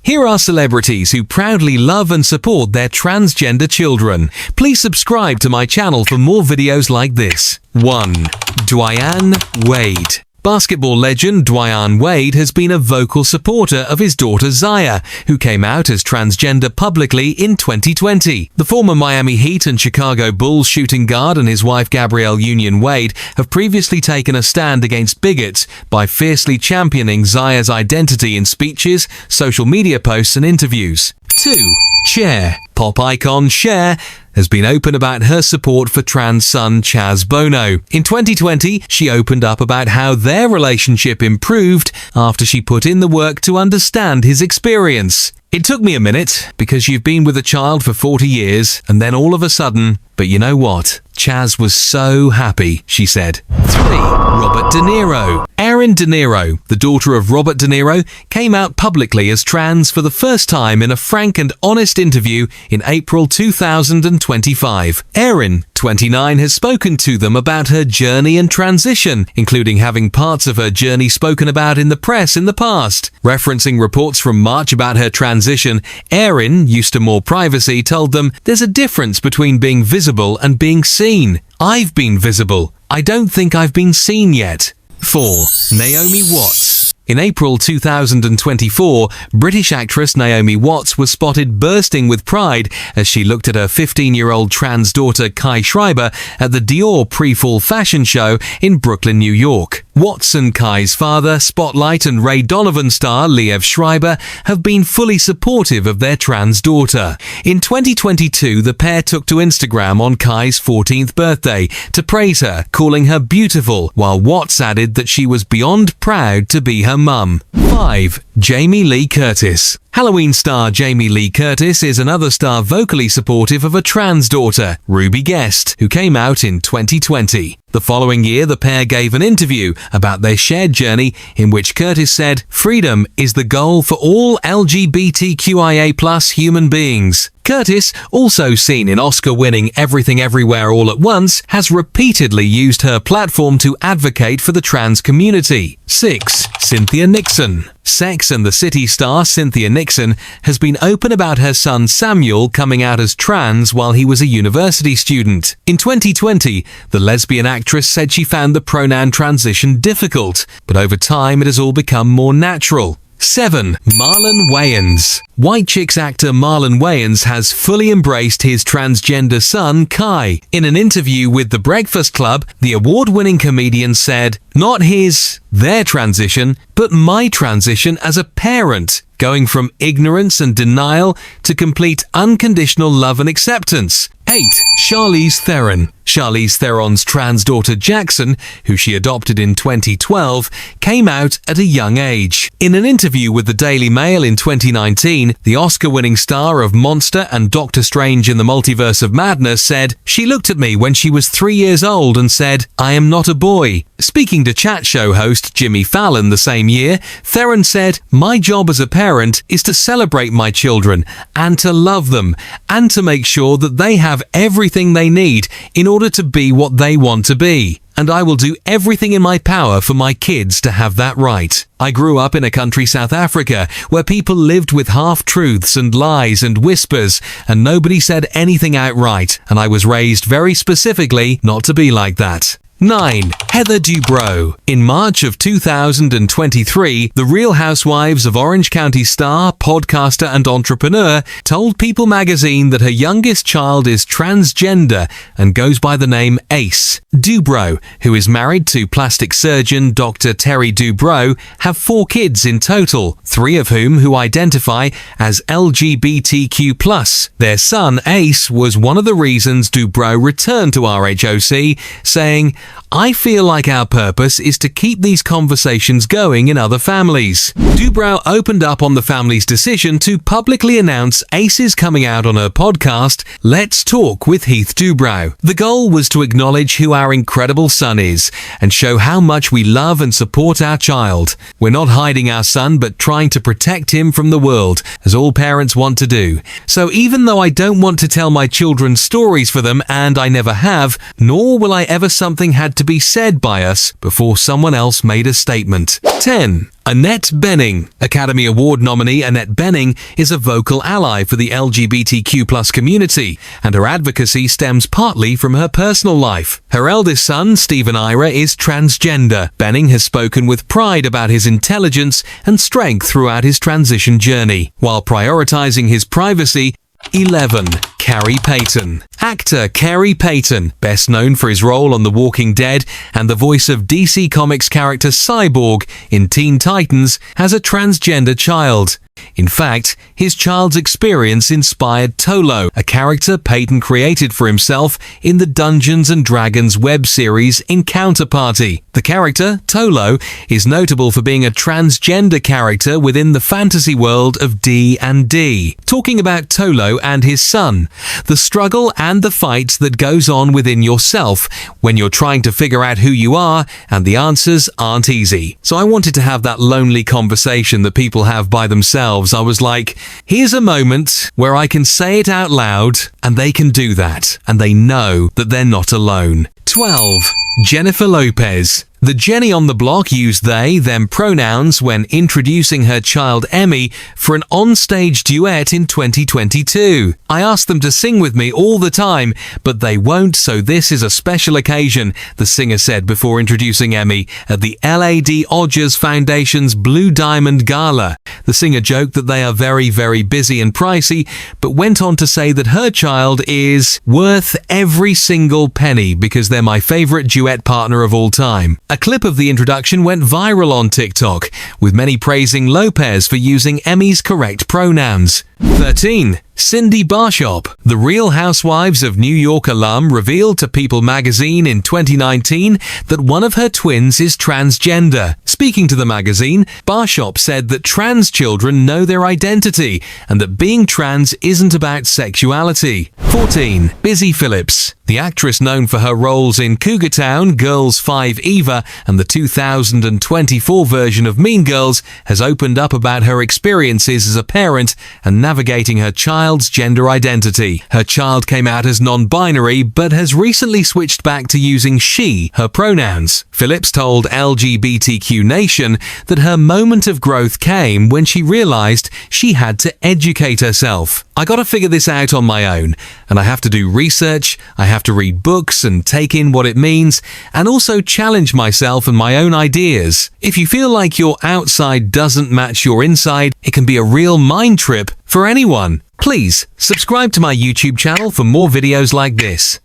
Here are celebrities who proudly love and support their transgender children. Please subscribe to my channel for more videos like this. 1. Dwyane Wade. Basketball legend Dwyane Wade has been a vocal supporter of his daughter Zaya, who came out as transgender publicly in 2020. The former Miami Heat and Chicago Bulls shooting guard and his wife Gabrielle Union Wade have previously taken a stand against bigots by fiercely championing Zaya's identity in speeches, social media posts and interviews. 2. Cher. Pop icon Cher has been open about her support for trans son Chaz Bono. In 2020, she opened up about how their relationship improved after she put in the work to understand his experience. It took me a minute, because you've been with a child for 40 years, and then all of a sudden, but you know what? Chaz was so happy, she said. 3. Robert De Niro. Erin De Niro, the daughter of Robert De Niro, came out publicly as trans for the first time in a frank and honest interview in April 2025. Erin, 29, has spoken to them about her journey and transition, including having parts of her journey spoken about in the press in the past. Referencing reports from March about her transition, Erin, used to more privacy, told them, "There's a difference between being visible and being seen. I've been visible. I don't think I've been seen yet." 4. Naomi Watts. In April 2024, British actress Naomi Watts was spotted bursting with pride as she looked at her 15-year-old trans daughter Kai Schreiber at the Dior pre-fall fashion show in Brooklyn, New York. Watts and Kai's father, Spotlight and Ray Donovan star Liev Schreiber, have been fully supportive of their trans daughter. In 2022, the pair took to Instagram on Kai's 14th birthday to praise her, calling her beautiful, while Watts added that she was beyond proud to be her mum. 5. Jamie Lee Curtis. Halloween star Jamie Lee Curtis is another star vocally supportive of a trans daughter, Ruby Guest, who came out in 2020. The following year, the pair gave an interview about their shared journey in which Curtis said, "Freedom is the goal for all LGBTQIA+ human beings." Curtis, also seen in Oscar-winning Everything Everywhere All at Once, has repeatedly used her platform to advocate for the trans community. 6. Cynthia Nixon. Sex and the City star Cynthia Nixon has been open about her son Samuel coming out as trans while he was a university student. In 2020, the lesbian actress said she found the pronoun transition difficult, but over time it has all become more natural. 7. Marlon Wayans. White Chicks actor Marlon Wayans has fully embraced his transgender son, Kai. In an interview with The Breakfast Club, the award-winning comedian said, "Not their transition, but my transition as a parent, going from ignorance and denial to complete unconditional love and acceptance." 8. Charlize Theron. Charlize Theron's trans daughter Jackson, who she adopted in 2012, came out at a young age. In an interview with the Daily Mail in 2019, the Oscar-winning star of Monster and Doctor Strange in the Multiverse of Madness said, "She looked at me when she was 3 years old and said, 'I am not a boy.'" Speaking to chat show host Jimmy Fallon the same year, Theron said, "My job as a parent is to celebrate my children and to love them and to make sure that they have everything they need in order to be what they want to be. And I will do everything in my power for my kids to have that right." I grew up in a country, South Africa, where people lived with half-truths and lies and whispers, and nobody said anything outright, and I was raised very specifically not to be like that. 9. Heather Dubrow. In March of 2023, the Real Housewives of Orange County star, podcaster and entrepreneur told People magazine that her youngest child is transgender and goes by the name Ace. Dubrow, who is married to plastic surgeon Dr. Terry Dubrow, have 4 kids in total, 3 of whom identify as LGBTQ+. Their son, Ace, was one of the reasons Dubrow returned to RHOC, saying, "I feel like our purpose is to keep these conversations going in other families." Dubrow opened up on the family's decision to publicly announce Ace's coming out on her podcast, Let's Talk with Heath Dubrow. The goal was to acknowledge who our incredible son is and show how much we love and support our child. We're not hiding our son, but trying to protect him from the world, as all parents want to do. So even though I don't want to tell my children stories for them, and I never have, nor will I ever something had to be said by us before someone else made a statement. 10. Annette Bening. Academy Award nominee Annette Bening is a vocal ally for the LGBTQ+ community, and her advocacy stems partly from her personal life. Her eldest son, Stephen Ira, is transgender. Bening has spoken with pride about his intelligence and strength throughout his transition journey, while prioritizing his privacy. 11. Carrie Payton. Actor Carrie Payton, best known for his role on The Walking Dead and the voice of DC Comics character Cyborg in Teen Titans, has a transgender child. In fact, his child's experience inspired Tolo, a character Payton created for himself in the Dungeons & Dragons web series Encounter Party. The character, Tolo, is notable for being a transgender character within the fantasy world of D&D. Talking about Tolo and his son, the struggle and the fight that goes on within yourself when you're trying to figure out who you are, and the answers aren't easy. So I wanted to have that lonely conversation that people have by themselves. I was like, here's a moment where I can say it out loud, and they can do that, and they know that they're not alone. 12. Jennifer Lopez. The Jenny on the Block used they, them pronouns when introducing her child Emmy for an on-stage duet in 2022. I asked them to sing with me all the time, but they won't, so this is a special occasion, the singer said before introducing Emmy at the LAD Odgers Foundation's Blue Diamond Gala. The singer joked that they are very, very busy and pricey, but went on to say that her child is worth every single penny because they're my favorite duet partner of all time. A clip of the introduction went viral on TikTok, with many praising Lopez for using Emmy's correct pronouns. 13. Cindy Barshop. The Real Housewives of New York alum revealed to People magazine in 2019 that one of her twins is transgender. Speaking to the magazine, Barshop said that trans children know their identity and that being trans isn't about sexuality. 14. Busy Phillips. The actress known for her roles in Cougar Town, Girls 5 Eva, and the 2024 version of Mean Girls has opened up about her experiences as a parent and navigating her child's gender identity. Her child came out as non-binary, but has recently switched back to using she, her pronouns. Phillips told LGBTQ Nation that her moment of growth came when she realized she had to educate herself. I gotta figure this out on my own, and I have to do research, I have to read books and take in what it means, and also challenge myself and my own ideas. If you feel like your outside doesn't match your inside, it can be a real mind trip for anyone. Please subscribe to my YouTube channel for more videos like this.